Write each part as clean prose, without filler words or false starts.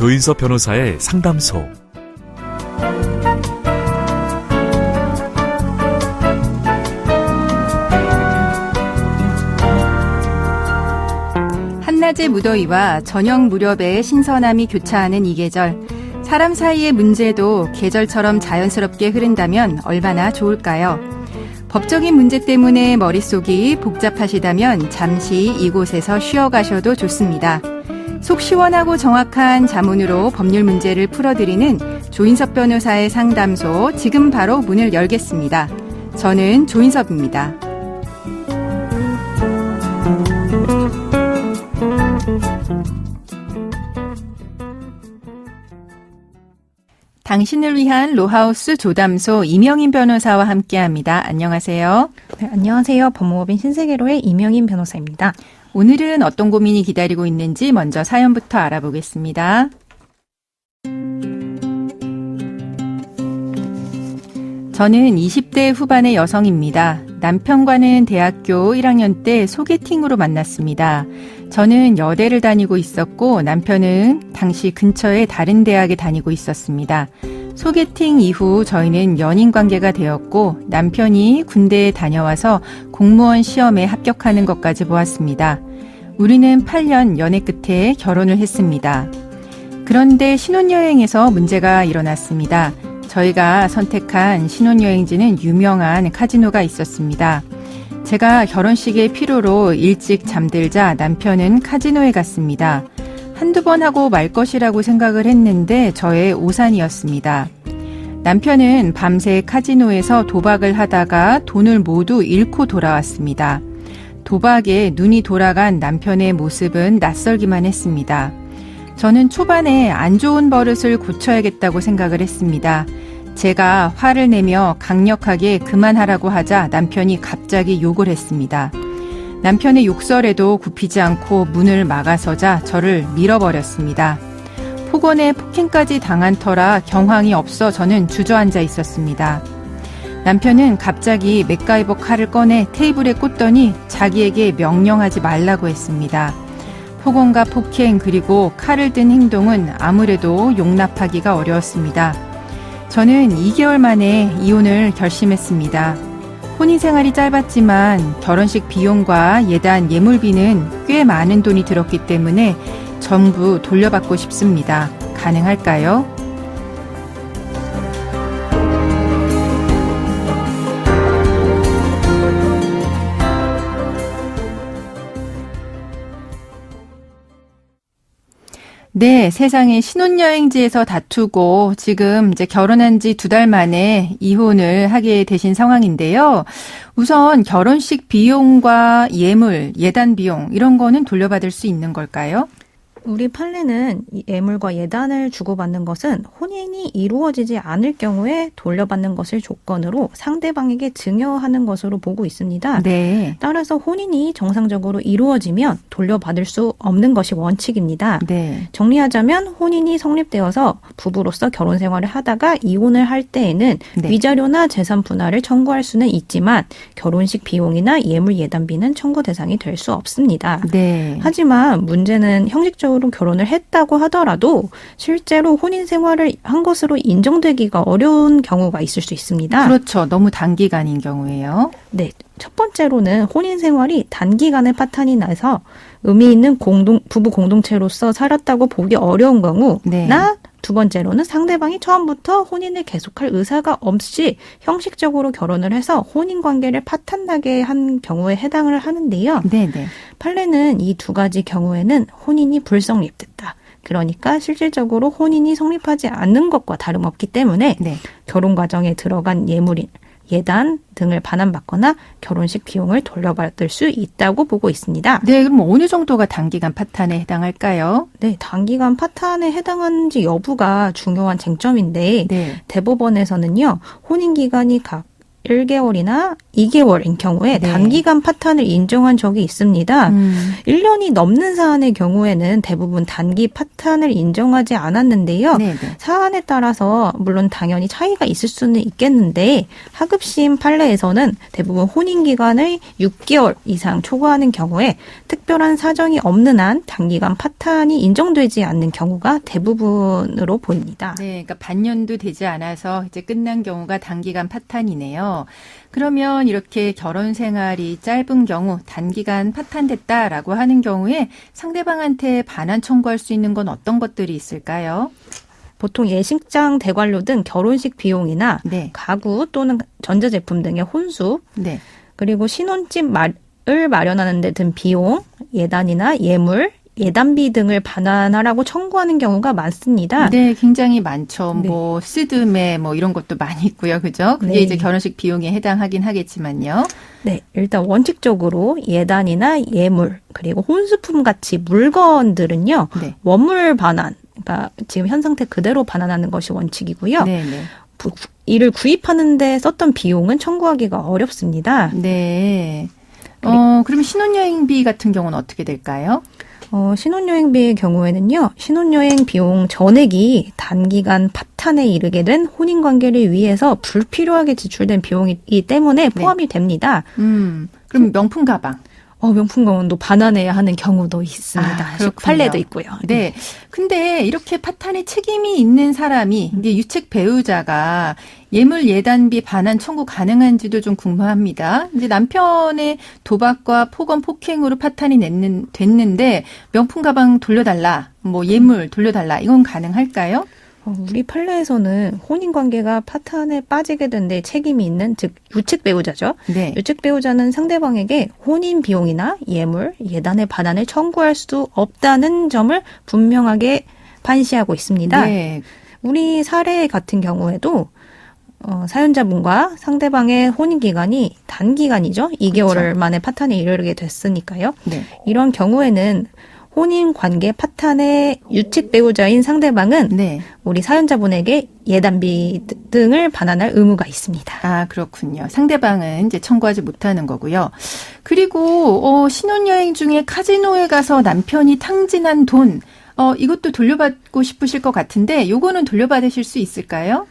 조인섭 변호사의 상담소. 한낮의 무더위와 저녁 무렵의 신선함이 교차하는 이 계절. 사람 사이의 문제도 계절처럼 자연스럽게 흐른다면 얼마나 좋을까요? 법적인 문제 때문에 머릿속이 복잡하시다면 잠시 이곳에서 쉬어가셔도 좋습니다. 속 시원하고 정확한 자문으로 법률 문제를 풀어드리는 조인섭 변호사의 상담소, 지금 바로 문을 열겠습니다. 저는 조인섭입니다. 당신을 위한 로하우스 조담소 이명인 변호사와 함께합니다. 안녕하세요. 네, 안녕하세요. 법무법인 신세계로의 이명인 변호사입니다. 오늘은 어떤 고민이 기다리고 있는지 먼저 사연부터 알아보겠습니다. 저는 20대 후반의 여성입니다. 남편과는 대학교 1학년 때 소개팅으로 만났습니다. 저는 여대를 다니고 있었고 남편은 당시 근처의 다른 대학에 다니고 있었습니다. 소개팅 이후 저희는 연인 관계가 되었고 남편이 군대에 다녀와서 공무원 시험에 합격하는 것까지 보았습니다. 우리는 8년 연애 끝에 결혼을 했습니다. 그런데 신혼여행에서 문제가 일어났습니다. 저희가 선택한 신혼여행지는 유명한 카지노가 있었습니다. 제가 결혼식의 필요로 일찍 잠들자 남편은 카지노에 갔습니다. 한두 번 하고 말 것이라고 생각을 했는데 저의 오산이었습니다. 남편은 밤새 카지노에서 도박을 하다가 돈을 모두 잃고 돌아왔습니다. 도박에 눈이 돌아간 남편의 모습은 낯설기만 했습니다. 저는 초반에 안 좋은 버릇을 고쳐야겠다고 생각을 했습니다. 제가 화를 내며 강력하게 그만하라고 하자 남편이 갑자기 욕을 했습니다. 남편의 욕설에도 굽히지 않고 문을 막아서자 저를 밀어버렸습니다. 폭언에 폭행까지 당한 터라 경황이 없어 저는 주저앉아 있었습니다. 남편은 갑자기 맥가이버 칼을 꺼내 테이블에 꽂더니 자기에게 명령하지 말라고 했습니다. 폭언과 폭행 그리고 칼을 든 행동은 아무래도 용납하기가 어려웠습니다. 저는 2개월 만에 이혼을 결심했습니다. 혼인생활이 짧았지만 결혼식 비용과 예단 예물비는 꽤 많은 돈이 들었기 때문에 전부 돌려받고 싶습니다. 가능할까요? 네, 세상에 신혼여행지에서 다투고 지금 이제 결혼한 지 2달 만에 이혼을 하게 되신 상황인데요. 우선 결혼식 비용과 예물, 예단 비용 이런 거는 돌려받을 수 있는 걸까요? 우리 판례는 이 예물과 예단을 주고받는 것은 혼인이 이루어지지 않을 경우에 돌려받는 것을 조건으로 상대방에게 증여하는 것으로 보고 있습니다. 네. 따라서 혼인이 정상적으로 이루어지면 돌려받을 수 없는 것이 원칙입니다. 네. 정리하자면 혼인이 성립되어서 부부로서 결혼 생활을 하다가 이혼을 할 때에는 네. 위자료나 재산 분할을 청구할 수는 있지만 결혼식 비용이나 예물 예단비는 청구 대상이 될 수 없습니다. 네. 하지만 문제는 형식적으로 결혼을 했다고 하더라도 실제로 혼인 생활을 한 것으로 인정되기가 어려운 경우가 있을 수 있습니다. 그렇죠. 너무 단기간인 경우에요. 네. 첫 번째로는 혼인 생활이 단기간에 파탄이 나서 의미 있는 부부 공동체로서 살았다고 보기 어려운 경우나 네. 두 번째로는 상대방이 처음부터 혼인을 계속할 의사가 없이 형식적으로 결혼을 해서 혼인 관계를 파탄나게 한 경우에 해당을 하는데요. 네네. 판례는 이 두 가지 경우에는 혼인이 불성립됐다. 그러니까 실질적으로 혼인이 성립하지 않는 것과 다름없기 때문에 네. 결혼 과정에 들어간 예물인 예단 등을 반환받거나 결혼식 비용을 돌려받을 수 있다고 보고 있습니다. 네, 그럼 어느 정도가 단기간 파탄에 해당할까요? 네, 단기간 파탄에 해당하는지 여부가 중요한 쟁점인데 네. 대법원에서는요. 혼인 기간이 각 1개월이나 2개월인 경우에 네. 단기간 파탄을 인정한 적이 있습니다. 1년이 넘는 사안의 경우에는 대부분 단기 파탄을 인정하지 않았는데요. 네, 네. 사안에 따라서 물론 당연히 차이가 있을 수는 있겠는데 하급심 판례에서는 대부분 혼인기간을 6개월 이상 초과하는 경우에 특별한 사정이 없는 한 단기간 파탄이 인정되지 않는 경우가 대부분으로 보입니다. 네, 그러니까 반년도 되지 않아서 이제 끝난 경우가 단기간 파탄이네요. 그러면 이렇게 결혼 생활이 짧은 경우 단기간 파탄됐다라고 하는 경우에 상대방한테 반환 청구할 수 있는 건 어떤 것들이 있을까요? 보통 예식장 대관료 등 결혼식 비용이나 네. 가구 또는 전자제품 등의 혼수, 네. 그리고 신혼집을 마련하는 데 든 비용, 예단이나 예물, 예단비 등을 반환하라고 청구하는 경우가 많습니다. 네, 굉장히 많죠. 네. 뭐 쓰드메 뭐 이런 것도 많이 있고요. 그죠? 그게 네. 이제 결혼식 비용에 해당하긴 하겠지만요. 네, 일단 원칙적으로 예단이나 예물, 그리고 혼수품 같이 물건들은요. 네. 원물 반환, 그러니까 지금 현 상태 그대로 반환하는 것이 원칙이고요. 네, 네. 이를 구입하는 데 썼던 비용은 청구하기가 어렵습니다. 네. 그럼 신혼여행비 같은 경우는 어떻게 될까요? 신혼여행비의 경우에는요, 신혼여행 비용 전액이 단기간 파탄에 이르게 된 혼인관계를 위해서 불필요하게 지출된 비용이기 때문에 포함이 됩니다. 그럼 명품 가방. 명품 가방도 반환해야 하는 경우도 있습니다. 그렇군요. 판례도 있고요. 네. 근데 이렇게 파탄에 책임이 있는 사람이 이제 유책 배우자가 예물 예단비 반환 청구 가능한지도 좀 궁금합니다. 이제 남편의 도박과 폭언 폭행으로 파탄이 됐는데 명품 가방 돌려달라, 뭐 예물 돌려달라, 이건 가능할까요? 우리 판례에서는 혼인관계가 파탄에 빠지게 된 데 책임이 있는, 즉 유책 배우자죠. 네. 유책 배우자는 상대방에게 혼인 비용이나 예물, 예단의 반환을 청구할 수 없다는 점을 분명하게 판시하고 있습니다. 네. 우리 사례 같은 경우에도 사연자분과 상대방의 혼인 기간이 단기간이죠. 2개월 그렇죠. 만에 파탄에 이르게 됐으니까요. 네. 이런 경우에는 혼인 관계 파탄의 유책 배우자인 상대방은 네. 우리 사연자분에게 예단비 등을 반환할 의무가 있습니다. 아, 그렇군요. 상대방은 이제 청구하지 못하는 거고요. 그리고 신혼여행 중에 카지노에 가서 남편이 탕진한 돈, 이것도 돌려받고 싶으실 것 같은데 요거는 돌려받으실 수 있을까요?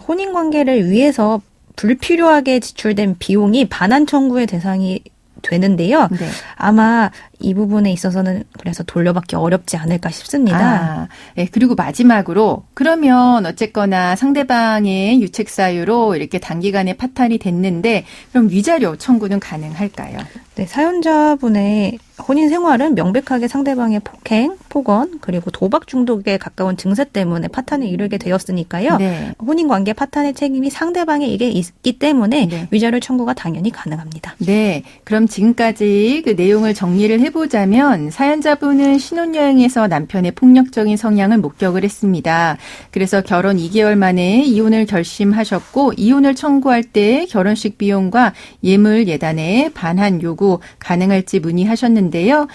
혼인 관계를 위해서 불필요하게 지출된 비용이 반환 청구의 대상이 되는데요. 네. 아마 이 부분에 있어서는 그래서 돌려받기 어렵지 않을까 싶습니다. 네. 그리고 마지막으로 그러면 어쨌거나 상대방의 유책 사유로 이렇게 단기간에 파탄이 됐는데 그럼 위자료 청구는 가능할까요? 네, 사연자분의 혼인 생활은 명백하게 상대방의 폭행, 폭언, 그리고 도박 중독에 가까운 증세 때문에 파탄에 이르게 되었으니까요. 네. 혼인 관계 파탄의 책임이 상대방에게 있기 때문에 네. 위자료 청구가 당연히 가능합니다. 네. 그럼 지금까지 그 내용을 정리를 해보자면 사연자분은 신혼여행에서 남편의 폭력적인 성향을 목격을 했습니다. 그래서 결혼 2개월 만에 이혼을 결심하셨고 이혼을 청구할 때 결혼식 비용과 예물 예단의 반환 요구 가능할지 문의하셨는데요.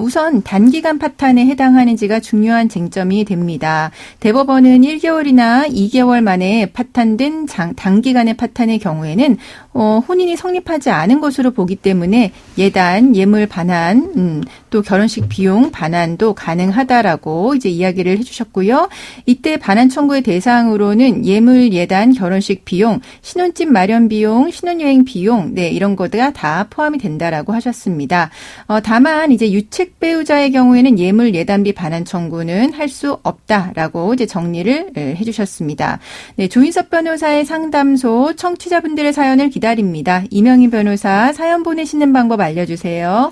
우선 단기간 파탄에 해당하는지가 중요한 쟁점이 됩니다. 대법원은 1개월이나 2개월 만에 파탄된 단기간의 파탄의 경우에는 혼인이 성립하지 않은 것으로 보기 때문에 예단, 예물 반환, 또 결혼식 비용 반환도 가능하다라고 이제 이야기를 해주셨고요. 이때 반환 청구의 대상으로는 예물, 예단, 결혼식 비용, 신혼집 마련 비용, 신혼여행 비용, 네, 이런 것들가 다 포함이 된다라고 하셨습니다. 다만 이제 유책 배우자의 경우에는 예물, 예단비 반환 청구는 할 수 없다라고 이제 정리를 해주셨습니다. 네, 조인섭 변호사의 상담소 청취자분들의 사연을 기다립니다. 이명희 변호사 사연 보내시는 방법 알려주세요.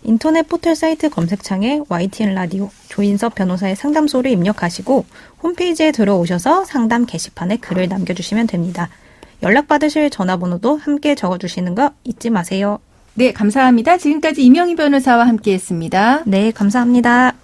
인터넷 포털 사이트 검색창에 YTN 라디오 조인섭 변호사의 상담소를 입력하시고 홈페이지에 들어오셔서 상담 게시판에 글을 남겨주시면 됩니다. 연락받으실 전화번호도 함께 적어주시는 거 잊지 마세요. 네, 감사합니다. 지금까지 이명희 변호사와 함께했습니다. 네, 감사합니다.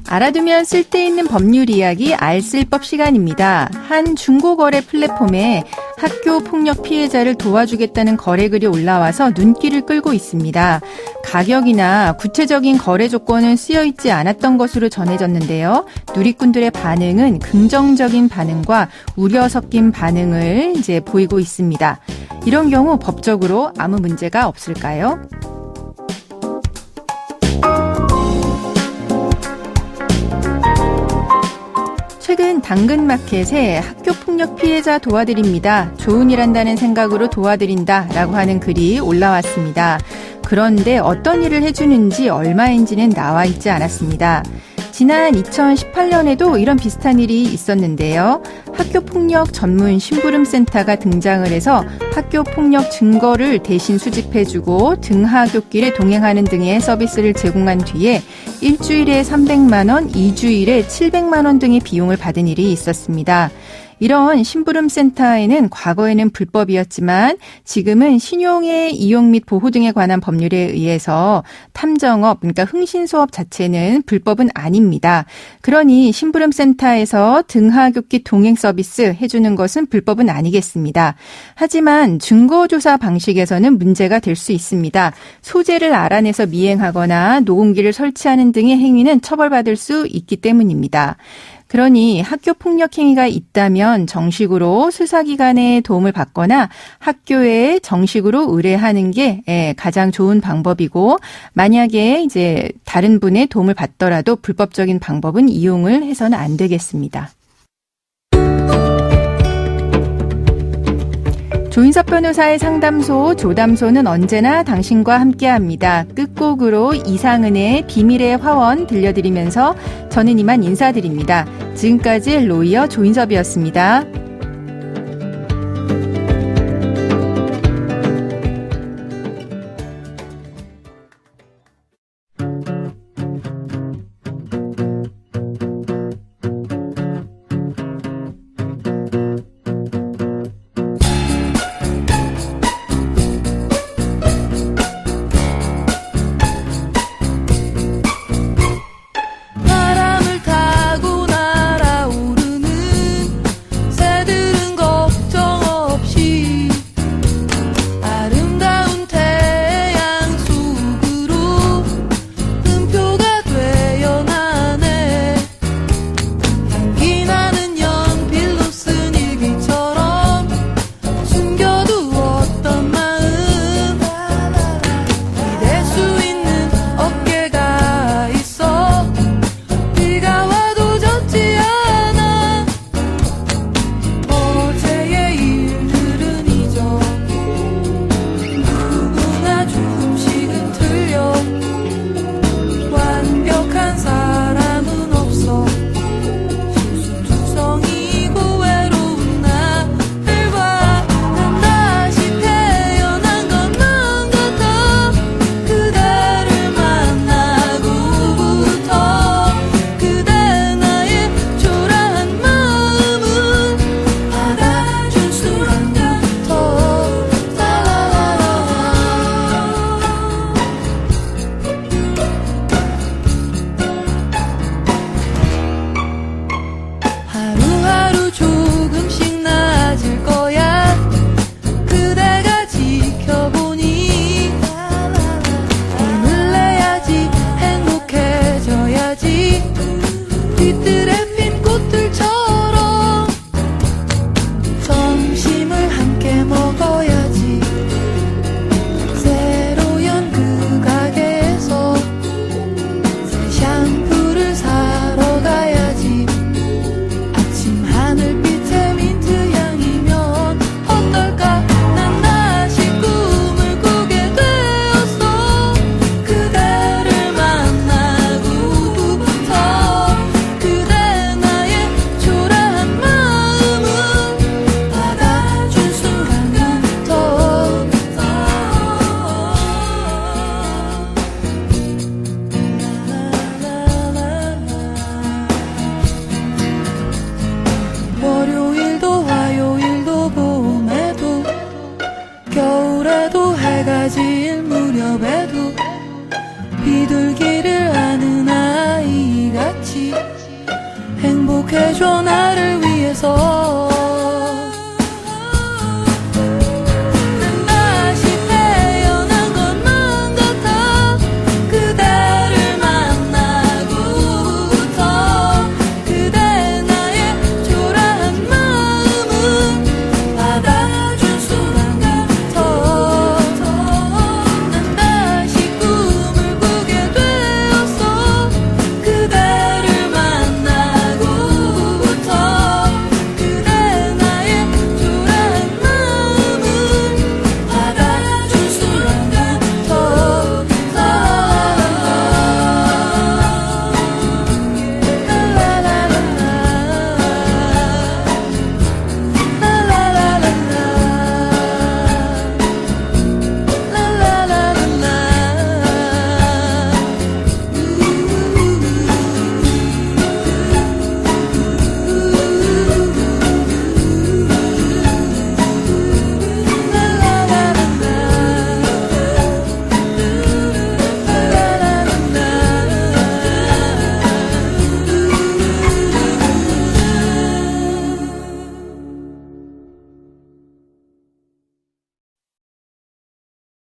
알아두면 쓸데있는 법률 이야기 알쓸법 시간입니다. 한 중고거래 플랫폼에 학교 폭력 피해자를 도와주겠다는 거래글이 올라와서 눈길을 끌고 있습니다. 가격이나 구체적인 거래 조건은 쓰여 있지 않았던 것으로 전해졌는데요. 누리꾼들의 반응은 긍정적인 반응과 우려 섞인 반응을 이제 보이고 있습니다. 이런 경우 법적으로 아무 문제가 없을까요? 최근 당근마켓에 학교폭력 피해자 도와드립니다. 좋은 일 한다는 생각으로 도와드린다 라고 하는 글이 올라왔습니다. 그런데 어떤 일을 해주는지 얼마인지는 나와 있지 않았습니다. 지난 2018년에도 이런 비슷한 일이 있었는데요. 학교폭력 전문 심부름센터가 등장을 해서 학교폭력 증거를 대신 수집해주고 등하굣길에 동행하는 등의 서비스를 제공한 뒤에 일주일에 300만 원, 2주일에 700만 원 등의 비용을 받은 일이 있었습니다. 이런 심부름센터에는 과거에는 불법이었지만 지금은 신용의 이용 및 보호 등에 관한 법률에 의해서 탐정업, 그러니까 흥신소업 자체는 불법은 아닙니다. 그러니 심부름센터에서 등하굣길 동행 서비스 해주는 것은 불법은 아니겠습니다. 하지만 증거조사 방식에서는 문제가 될 수 있습니다. 소재를 알아내서 미행하거나 녹음기를 설치하는 등의 행위는 처벌받을 수 있기 때문입니다. 그러니 학교 폭력 행위가 있다면 정식으로 수사기관의 도움을 받거나 학교에 정식으로 의뢰하는 게 가장 좋은 방법이고, 만약에 이제 다른 분의 도움을 받더라도 불법적인 방법은 이용을 해서는 안 되겠습니다. 조인섭 변호사의 상담소 조담소는 언제나 당신과 함께합니다. 끝곡으로 이상은의 비밀의 화원 들려드리면서 저는 이만 인사드립니다. 지금까지 로이어 조인섭이었습니다. 빛들의